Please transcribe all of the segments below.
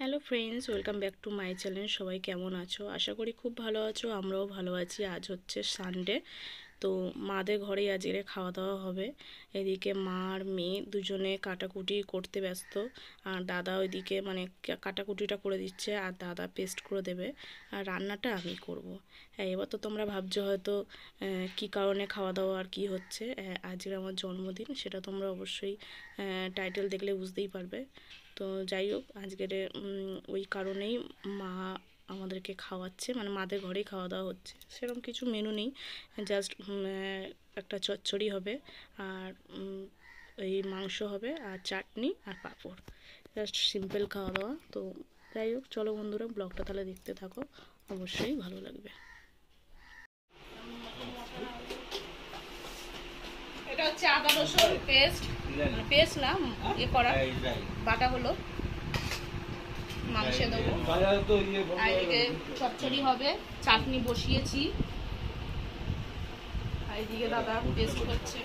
Hello friends, welcome back to my channel. সবাই কেমন আছো? আশা করি খুব ভালো আছো। আমরাও ভালো আছি। আজ হচ্ছে সানডে, তো মাদের ঘরেই আজকে খাওয়া দাওয়া হবে। এদিকে মা আর মেয়ে দুজনে কাটাকুটি করতে ব্যস্ত, আর দাদা ওইদিকে মানে কাটাকুটিটা করে দিচ্ছে, আর দাদা পেস্ট করে দেবে, আর রান্নাটা আমি করব। হ্যাঁ, এবার তো তোমরা ভাবছো হয়তো কি কারণে খাওয়া দাওয়া আর কি হচ্ছে। আজকের আমার জন্মদিন, সেটা তোমরা অবশ্যই টাইটেল দেখলে বুঝতেই পারবে। তো যাই হোক, আজকের ওই কারণেই মা আমাদেরকে খাওয়াচ্ছে, মানে মাদের ঘরেই খাওয়া দাওয়া হচ্ছে। সেরকম কিছু মেনু নেই, জাস্ট একটা চচ্চড়ি হবে, আর এই মাংস হবে, আর চাটনি আর পাঁপড়। জাস্ট সিম্পল খাওয়া দাওয়া। তো যাই হোক, চলো বন্ধুরা, ব্লগটা তাহলে দেখতে থাকো, অবশ্যই ভালো লাগবে। এটা হচ্ছে আদা রসুন পেস্ট, পেস্ট না ইয়ে করা, বাটা হলো, মাংসে দেবো। আর এদিকে চচ্চড়ি হবে, চাটনি বসিয়েছি, আর এদিকে দাদা পেস্ট করছে।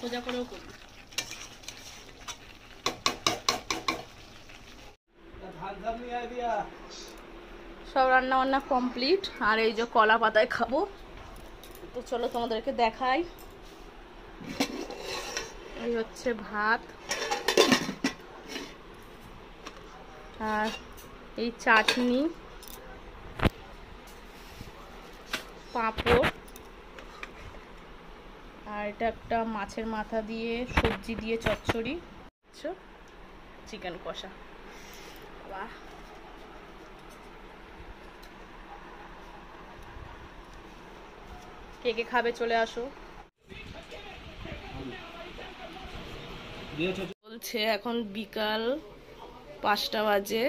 সোজা করেও করবি। সব রান্না বান্না কমপ্লিট, আর এই যে কলা পাতায় খাবো। তো চলো তোমাদেরকে দেখাই। এই হচ্ছে ভাত, আর এই চাটনি, পাঁপড়, আর এটা একটা মাছের মাথা দিয়ে সবজি দিয়ে চচ্চড়ি, চিকেন কষা। বাহ, কে কে খাবে চলে আসো। বলছে এখন বিকাল 5টা বাজে,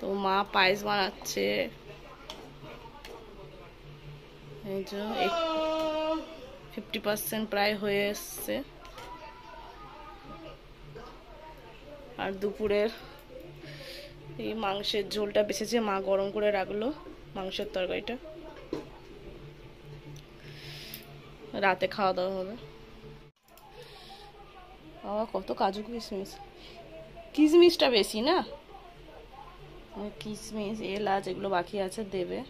তো মা পায়েস বানাচ্ছে। এই যে 50% প্রায় হয়ে এসছে। আর দুপুরের এই মাংসের ঝোলটা বেঁচেছে, মা গরম করে রাখলো মাংসের তরকারিটা, রাতে খাওয়া দাওয়া হবে। বাবা, কত কাজু কিশমিশ, কিশমিশটা বেশি না, কিশমিশ এলাচ এগুলো বাকি আছে, দেবে।